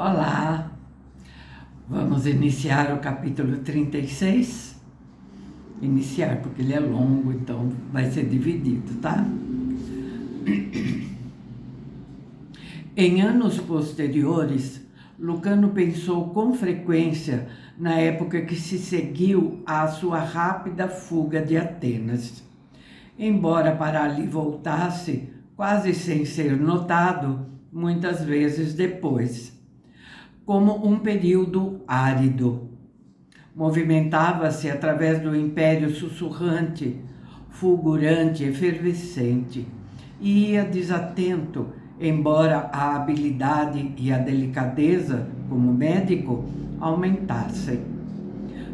Olá, vamos iniciar o capítulo 36. Iniciar, porque ele é longo, então vai ser dividido, tá? Em anos posteriores, Lucano pensou com frequência na época que se seguiu à sua rápida fuga de Atenas. Embora para ali voltasse, quase sem ser notado, muitas vezes depois, como um período árido. Movimentava-se através do império sussurrante, fulgurante, efervescente, e ia desatento, embora a habilidade e a delicadeza, como médico, aumentassem.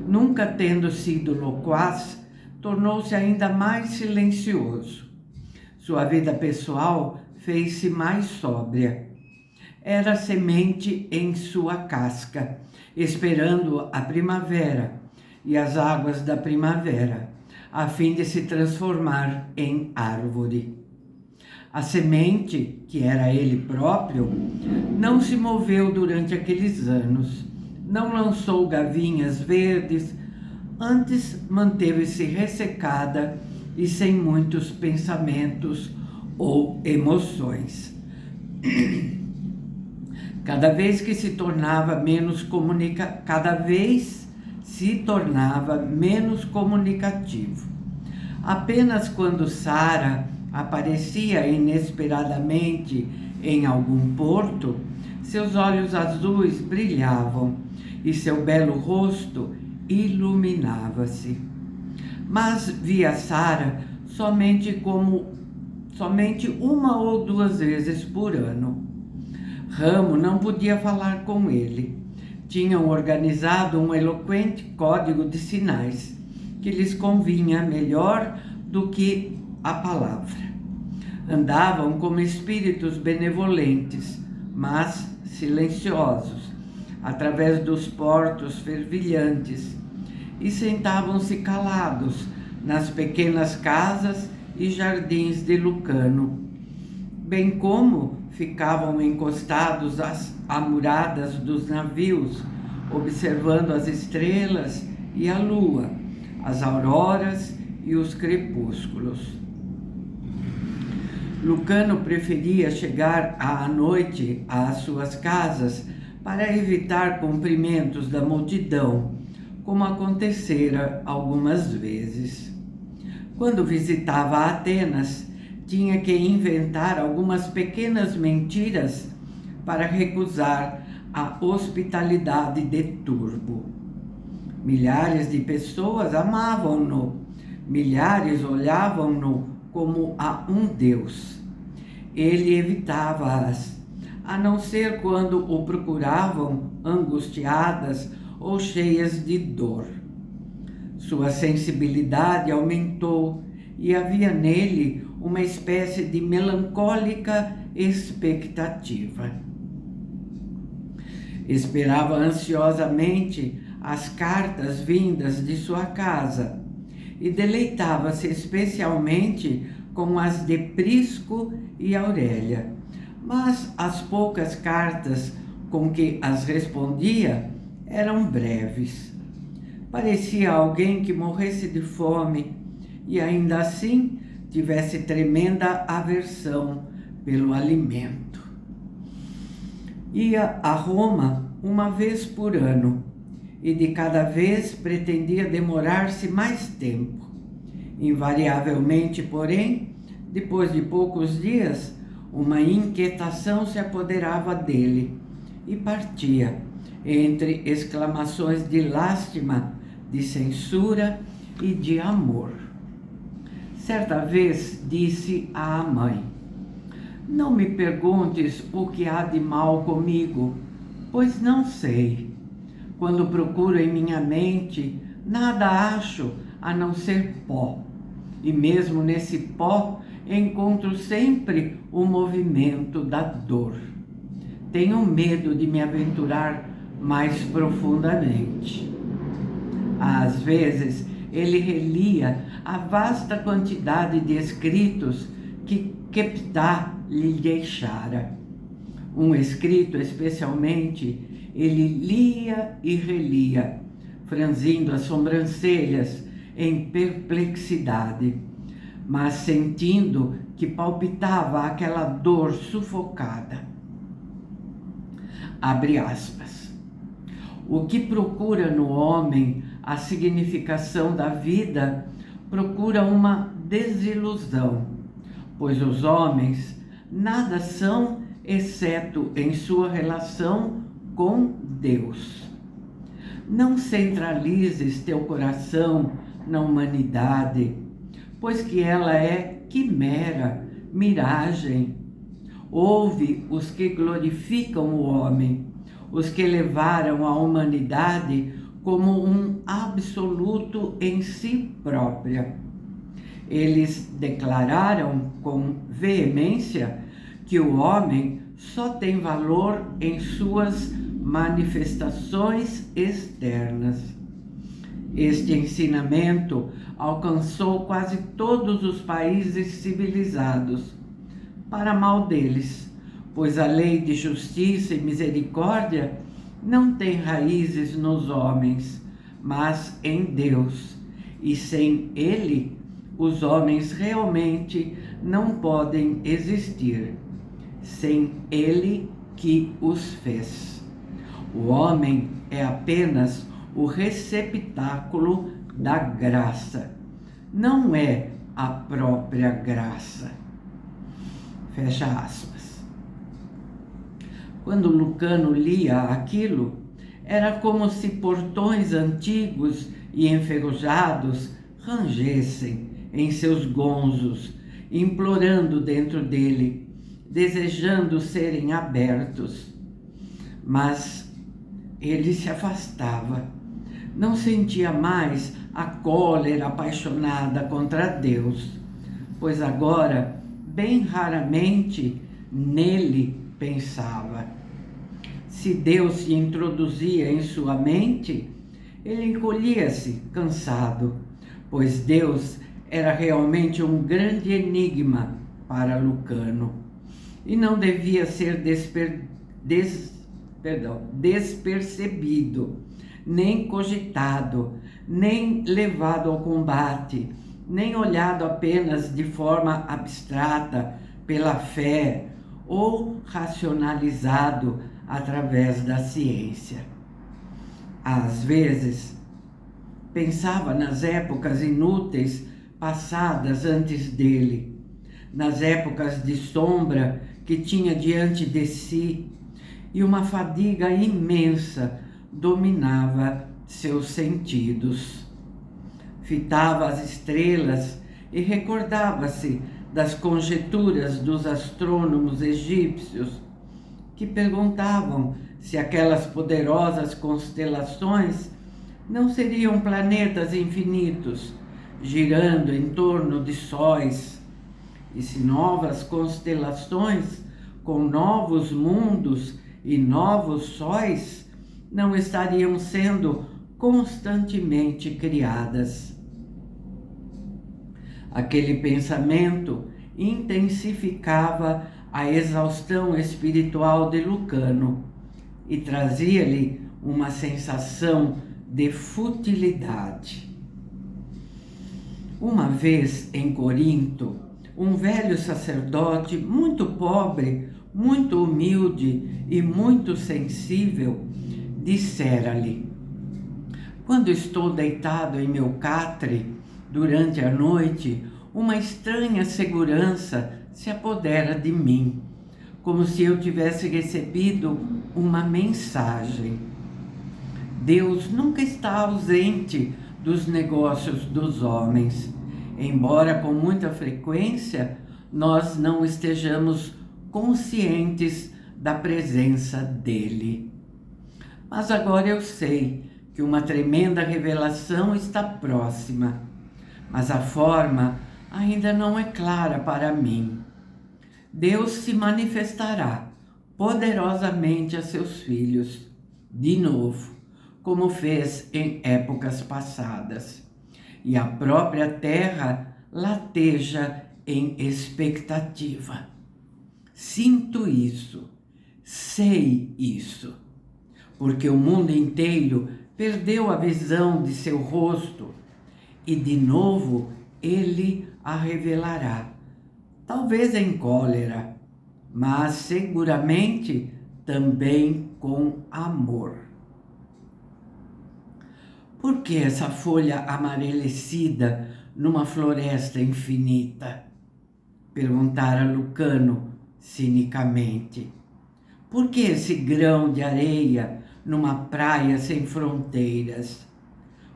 Nunca tendo sido loquaz, tornou-se ainda mais silencioso. Sua vida pessoal fez-se mais sóbria. Era semente em sua casca, esperando a primavera e as águas da primavera, a fim de se transformar em árvore. A semente, que era ele próprio, não se moveu durante aqueles anos, não lançou gavinhas verdes, antes manteve-se ressecada e sem muitos pensamentos ou emoções. Cada vez se tornava menos comunicativo. Apenas quando Sara aparecia inesperadamente em algum porto, seus olhos azuis brilhavam e seu belo rosto iluminava-se. Mas via Sara somente uma ou duas vezes por ano. Ramo não podia falar com ele. Tinham organizado um eloquente código de sinais que lhes convinha melhor do que a palavra. Andavam como espíritos benevolentes, mas silenciosos, através dos portos fervilhantes, e sentavam-se calados nas pequenas casas e jardins de Lucano, bem como ficavam encostados às amuradas dos navios, observando as estrelas e a lua, as auroras e os crepúsculos. Lucano preferia chegar à noite às suas casas para evitar cumprimentos da multidão, como acontecera algumas vezes. Quando visitava Atenas, tinha que inventar algumas pequenas mentiras para recusar a hospitalidade de Turbo. Milhares de pessoas amavam-no, milhares olhavam-no como a um deus. Ele evitava-as, a não ser quando o procuravam angustiadas ou cheias de dor. Sua sensibilidade aumentou e havia nele uma espécie de melancólica expectativa. Esperava ansiosamente as cartas vindas de sua casa e deleitava-se especialmente com as de Prisco e Aurélia, mas as poucas cartas com que as respondia eram breves. Parecia alguém que morresse de fome e ainda assim tivesse tremenda aversão pelo alimento. Ia a Roma uma vez por ano e de cada vez pretendia demorar-se mais tempo. Invariavelmente, porém, depois de poucos dias, uma inquietação se apoderava dele e partia, entre exclamações de lástima, de censura e de amor. Certa vez disse à mãe: "Não me perguntes o que há de mal comigo, pois não sei. Quando procuro em minha mente, nada acho a não ser pó. E mesmo nesse pó, encontro sempre o movimento da dor. Tenho medo de me aventurar mais profundamente." Às vezes, ele relia a vasta quantidade de escritos que Queptá lhe deixara. Um escrito, especialmente, ele lia e relia, franzindo as sobrancelhas em perplexidade, mas sentindo que palpitava aquela dor sufocada. Abre aspas. O que procura no homem a significação da vida, procura uma desilusão, pois os homens nada são exceto em sua relação com Deus. Não centralizes teu coração na humanidade, pois que ela é quimera, miragem. Ouve os que glorificam o homem, os que levaram a humanidade como um absoluto em si própria. Eles declararam com veemência que o homem só tem valor em suas manifestações externas. Este ensinamento alcançou quase todos os países civilizados, para mal deles, pois a lei de justiça e misericórdia não tem raízes nos homens, mas em Deus, e sem Ele, os homens realmente não podem existir, sem Ele que os fez. O homem é apenas o receptáculo da graça, não é a própria graça. Fecha aspas. Quando Lucano lia aquilo, era como se portões antigos e enferrujados rangessem em seus gonzos, implorando dentro dele, desejando serem abertos. Mas ele se afastava. Não sentia mais a cólera apaixonada contra Deus, pois agora, bem raramente, nele pensava. Se Deus se introduzia em sua mente, ele encolhia-se, cansado, pois Deus era realmente um grande enigma para Lucano e não devia ser despercebido, nem cogitado, nem levado ao combate, nem olhado apenas de forma abstrata pela fé ou racionalizado através da ciência. Às vezes, pensava nas épocas inúteis passadas antes dele, nas épocas de sombra que tinha diante de si, e uma fadiga imensa dominava seus sentidos. Fitava as estrelas e recordava-se das conjecturas dos astrônomos egípcios, que perguntavam se aquelas poderosas constelações não seriam planetas infinitos, girando em torno de sóis, e se novas constelações com novos mundos e novos sóis não estariam sendo constantemente criadas. Aquele pensamento intensificava a exaustão espiritual de Lucano e trazia-lhe uma sensação de futilidade. Uma vez em Corinto, um velho sacerdote muito pobre, muito humilde e muito sensível, dissera-lhe: quando estou deitado em meu catre, durante a noite, uma estranha segurança se apodera de mim, como se eu tivesse recebido uma mensagem. Deus nunca está ausente dos negócios dos homens, embora com muita frequência nós não estejamos conscientes da presença dele. Mas agora eu sei que uma tremenda revelação está próxima, mas a forma ainda não é clara para mim. Deus se manifestará poderosamente a seus filhos, de novo, como fez em épocas passadas, e a própria terra lateja em expectativa. Sinto isso, Sei isso, porque o mundo inteiro perdeu a visão de seu rosto e de novo ele a revelará, talvez em cólera, mas seguramente também com amor. Por que essa folha amarelecida numa floresta infinita? Perguntara Lucano cinicamente. Por que esse grão de areia numa praia sem fronteiras?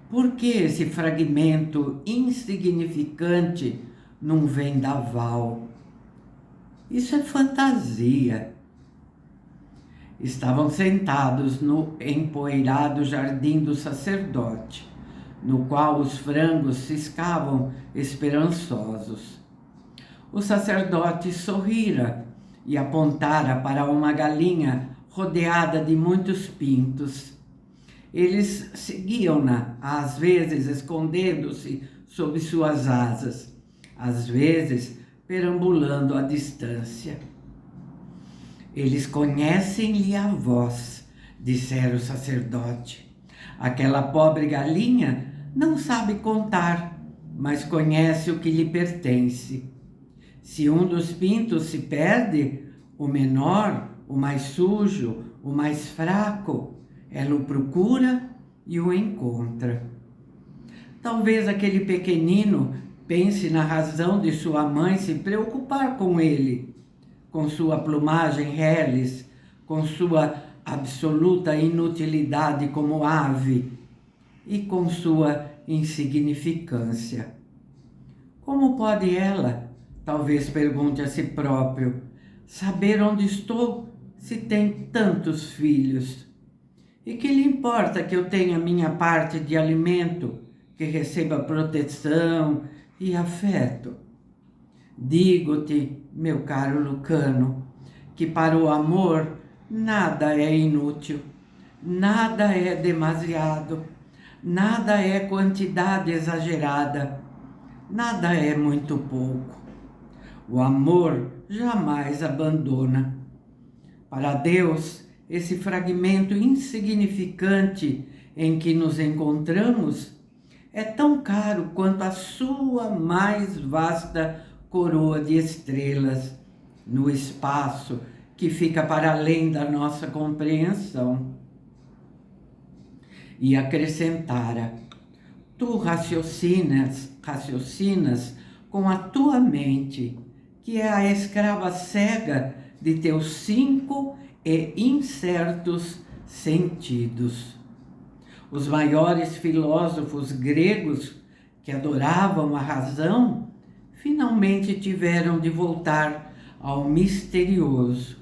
Por que esse fragmento insignificante num vendaval? Isso é fantasia. Estavam sentados no empoeirado jardim do sacerdote, no qual os frangos ciscavam esperançosos. O sacerdote sorrira e apontara para uma galinha rodeada de muitos pintos. Eles seguiam-na, às vezes escondendo-se sob suas asas, às vezes perambulando à distância. Eles conhecem-lhe a voz, dissera o sacerdote. Aquela pobre galinha não sabe contar, mas conhece o que lhe pertence. Se um dos pintos se perde, o menor, o mais sujo, o mais fraco, ela o procura e o encontra. Talvez aquele pequenino pense na razão de sua mãe se preocupar com ele, com sua plumagem reles, com sua absoluta inutilidade como ave e com sua insignificância. Como pode ela, talvez pergunte a si próprio, saber onde estou se tem tantos filhos? E que lhe importa que eu tenha minha parte de alimento, que receba proteção e afeto? Digo-te, meu caro Lucano, que para o amor nada é inútil, nada é demasiado, nada é quantidade exagerada, nada é muito pouco. O amor jamais abandona. Para Deus, esse fragmento insignificante em que nos encontramos é tão caro quanto a sua mais vasta coroa de estrelas no espaço que fica para além da nossa compreensão. E acrescentara: tu raciocinas com a tua mente, que é a escrava cega de teus 5 e incertos sentidos. Os maiores filósofos gregos que adoravam a razão finalmente tiveram de voltar ao misterioso,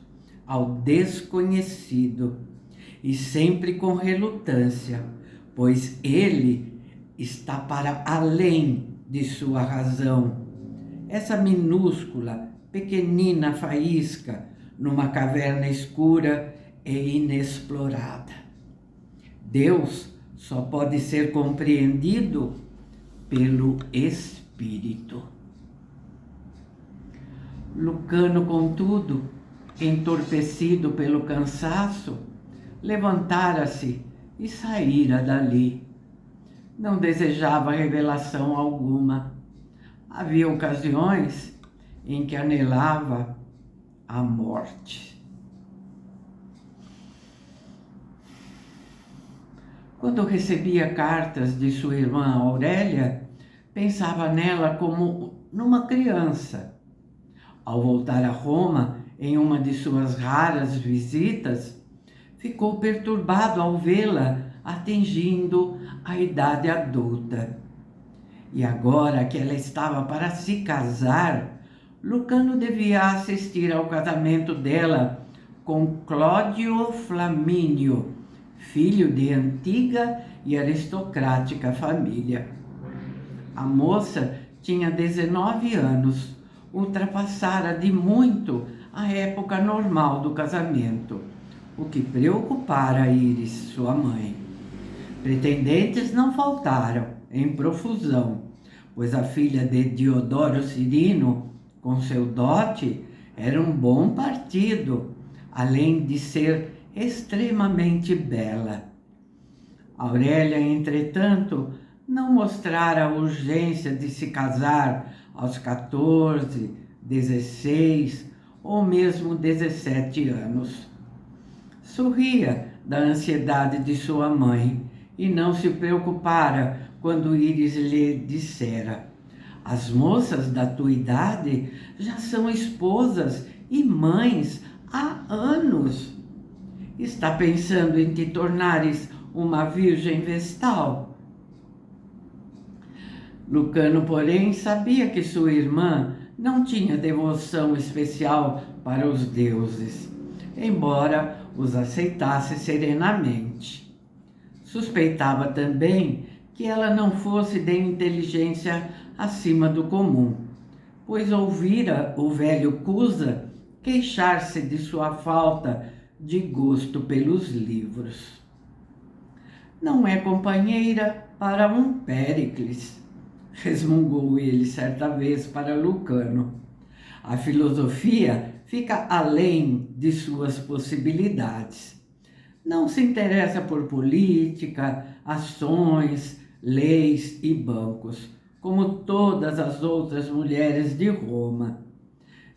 ao desconhecido, e sempre com relutância, pois ele está para além de sua razão. Essa minúscula, pequenina faísca numa caverna escura e inexplorada. Deus só pode ser compreendido pelo Espírito. Lucano, contudo, entorpecido pelo cansaço, levantara-se e saíra dali. Não desejava revelação alguma. Havia ocasiões em que anelava a morte. Quando recebia cartas de sua irmã Aurélia, pensava nela como numa criança. Ao voltar a Roma, em uma de suas raras visitas, ficou perturbado ao vê-la atingindo a idade adulta. E agora que ela estava para se casar, Lucano devia assistir ao casamento dela com Cláudio Flamínio, filho de antiga e aristocrática família. A moça tinha 19 anos, ultrapassara de muito a época normal do casamento, o que preocupara Íris, sua mãe. Pretendentes não faltaram, em profusão, pois a filha de Diodoro Cirino, com seu dote, era um bom partido, além de ser extremamente bela. Aurélia, entretanto, não mostrara a urgência de se casar aos 14, 16 ou mesmo 17 anos. Sorria da ansiedade de sua mãe e não se preocupara quando Íris lhe dissera: as moças da tua idade já são esposas e mães há anos. Está pensando em te tornares uma virgem vestal? Lucano, porém, sabia que sua irmã não tinha devoção especial para os deuses, embora os aceitasse serenamente. Suspeitava também que ela não fosse de inteligência acima do comum, pois ouvira o velho Cusa queixar-se de sua falta de gosto pelos livros. Não é companheira para um Péricles, resmungou ele certa vez para Lucano. A filosofia fica além de suas possibilidades. Não se interessa por política, ações, leis e bancos, como todas as outras mulheres de Roma.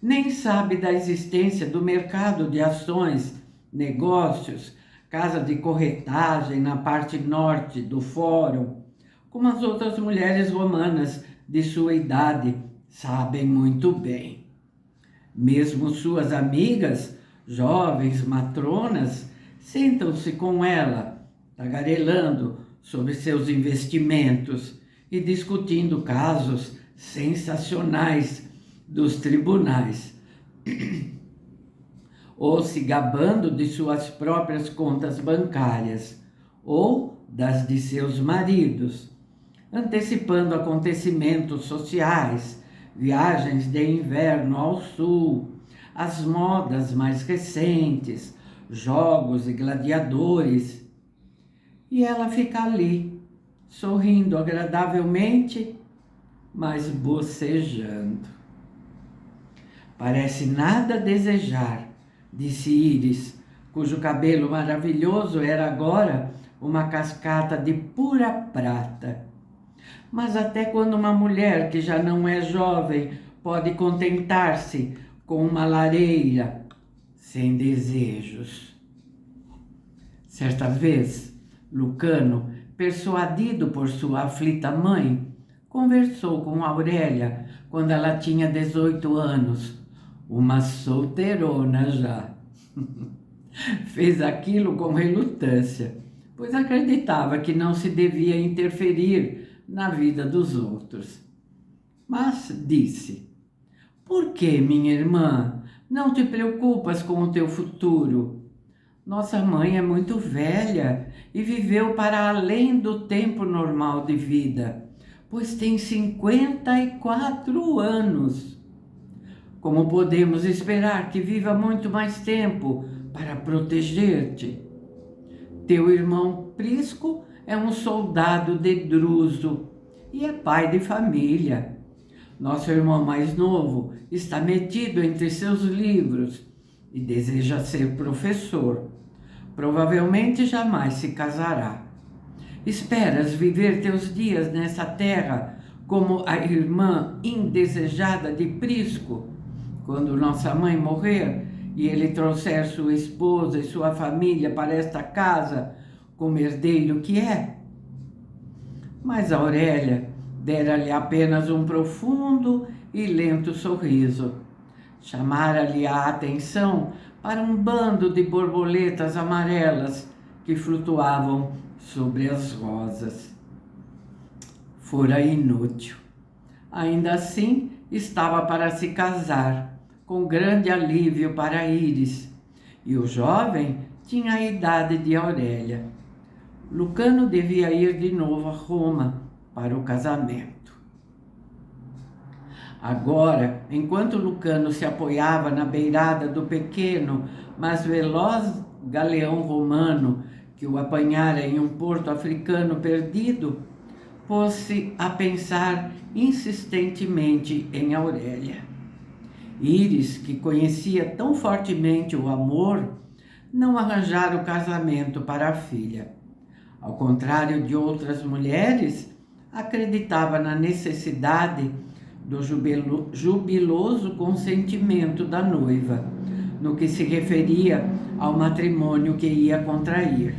Nem sabe da existência do mercado de ações, negócios, casa de corretagem na parte norte do fórum, como as outras mulheres romanas de sua idade sabem muito bem. Mesmo suas amigas, jovens matronas, sentam-se com ela, tagarelando sobre seus investimentos e discutindo casos sensacionais dos tribunais, ou se gabando de suas próprias contas bancárias, ou das de seus maridos, antecipando acontecimentos sociais, viagens de inverno ao sul, as modas mais recentes, jogos e gladiadores. E ela fica ali, sorrindo agradavelmente, mas bocejando. Parece nada desejar, disse Íris, cujo cabelo maravilhoso era agora uma cascata de pura prata. Mas até quando uma mulher que já não é jovem pode contentar-se com uma lareira sem desejos? Certa vez, Lucano, persuadido por sua aflita mãe, conversou com Aurélia quando ela tinha 18 anos, uma solteirona já. Fez aquilo com relutância, pois acreditava que não se devia interferir na vida dos outros. Mas disse: por que, minha irmã, não te preocupas com o teu futuro? Nossa mãe é muito velha e viveu para além do tempo normal de vida, pois tem 54 anos. Como podemos esperar que viva muito mais tempo para proteger-te? Teu irmão Prisco é um soldado de Druso e é pai de família. Nosso irmão mais novo está metido entre seus livros e deseja ser professor. Provavelmente jamais se casará. Esperas viver teus dias nessa terra como a irmã indesejada de Prisco? Quando nossa mãe morrer e ele trouxer sua esposa e sua família para esta casa, como herdeiro que é? Mas Aurélia dera-lhe apenas um profundo e lento sorriso. Chamara-lhe a atenção para um bando de borboletas amarelas que flutuavam sobre as rosas. Fora inútil. Ainda assim, estava para se casar, com grande alívio para Íris, e o jovem tinha a idade de Aurélia. Lucano devia ir de novo a Roma para o casamento. Agora, enquanto Lucano se apoiava na beirada do pequeno, mas veloz galeão romano que o apanhara em um porto africano perdido, pôs-se a pensar insistentemente em Aurélia. Íris, que conhecia tão fortemente o amor, não arranjara o casamento para a filha. Ao contrário de outras mulheres, acreditava na necessidade do jubiloso consentimento da noiva, no que se referia ao matrimônio que ia contrair.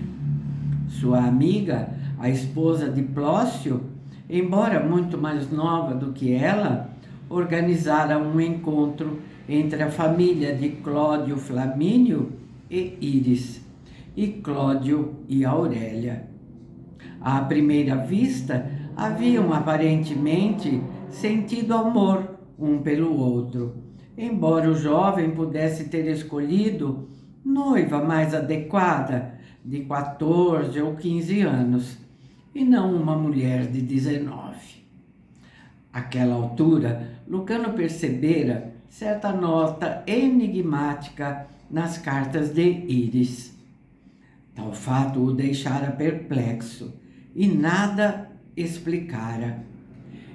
Sua amiga, a esposa de Plócio, embora muito mais nova do que ela, organizara um encontro entre a família de Cláudio Flamínio e Íris, e Cláudio e Aurélia. À primeira vista, haviam aparentemente sentido amor um pelo outro, embora o jovem pudesse ter escolhido noiva mais adequada, de 14 ou 15 anos, e não uma mulher de 19. Àquela altura, Lucano percebera certa nota enigmática nas cartas de Íris. Tal fato o deixara perplexo e nada explicara.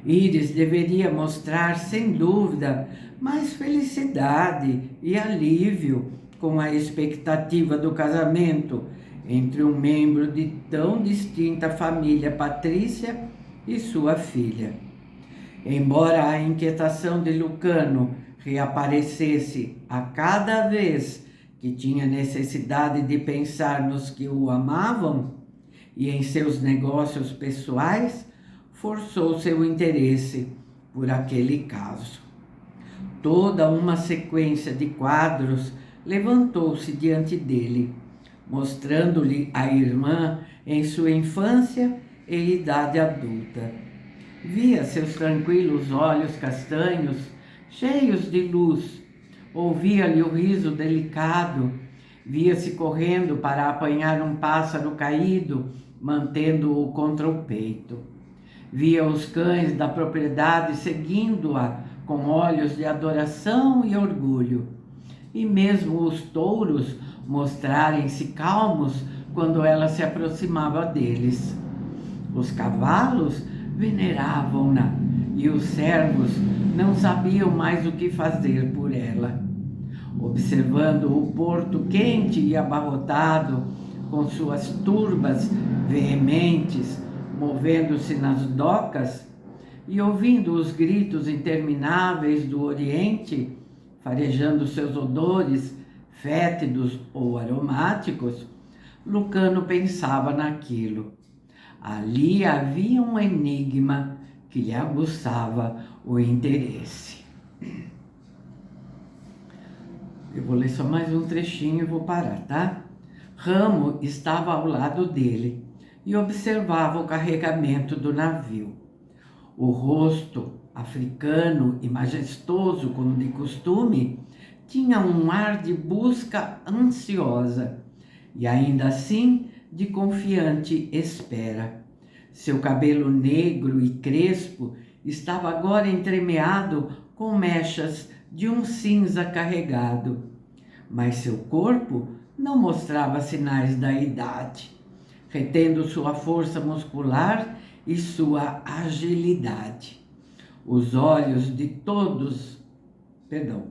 Íris deveria mostrar, sem dúvida, mais felicidade e alívio com a expectativa do casamento entre um membro de tão distinta família patrícia e sua filha. Embora a inquietação de Lucano reaparecesse a cada vez que tinha necessidade de pensar nos que o amavam e em seus negócios pessoais, forçou seu interesse por aquele caso. Toda uma sequência de quadros levantou-se diante dele, mostrando-lhe a irmã em sua infância e idade adulta. Via seus tranquilos olhos castanhos, cheios de luz, ouvia-lhe o riso delicado, via-se correndo para apanhar um pássaro caído, mantendo-o contra o peito. Via os cães da propriedade seguindo-a com olhos de adoração e orgulho, e mesmo os touros mostrarem-se calmos quando ela se aproximava deles. Os cavalos veneravam-na e os servos não sabiam mais o que fazer por ela. Observando o porto quente e abarrotado, com suas turbas veementes, movendo-se nas docas, e ouvindo os gritos intermináveis do Oriente, farejando seus odores fétidos ou aromáticos, Lucano pensava naquilo. Ali havia um enigma que lhe aguçava o interesse. Eu vou ler só mais um trechinho e vou parar, tá? Ramo estava ao lado dele e observava o carregamento do navio. O rosto, africano e majestoso como de costume, tinha um ar de busca ansiosa e ainda assim de confiante espera. Seu cabelo negro e crespo estava agora entremeado com mechas de um cinza carregado, mas seu corpo não mostrava sinais da idade, retendo sua força muscular e sua agilidade. Os olhos de todos,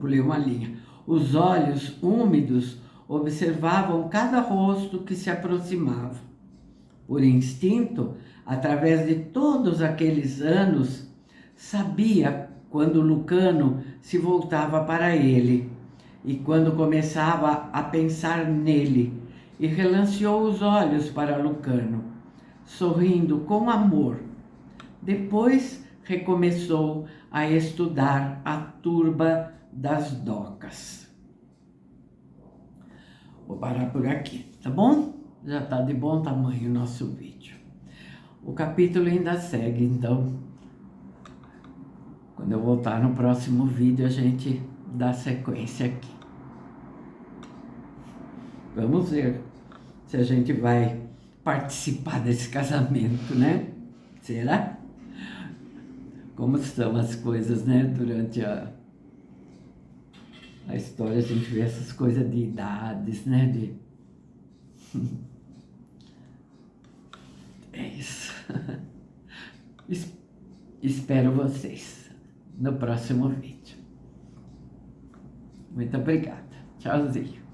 pulei uma linha. Os olhos úmidos observavam cada rosto que se aproximava. Por instinto, através de todos aqueles anos, sabia quando Lucano se voltava para ele e quando começava a pensar nele, e relanceou os olhos para Lucano, sorrindo com amor. Depois recomeçou a estudar a turba das docas. Vou parar por aqui, tá bom? Já está de bom tamanho o nosso vídeo. O capítulo ainda segue, então, quando eu voltar no próximo vídeo, a gente dá sequência aqui. Vamos ver se a gente vai participar desse casamento, né? Será? Como estão as coisas, né? Durante a história a gente vê essas coisas de idades, né? É isso. Espero vocês no próximo vídeo. Muito obrigada. Tchauzinho.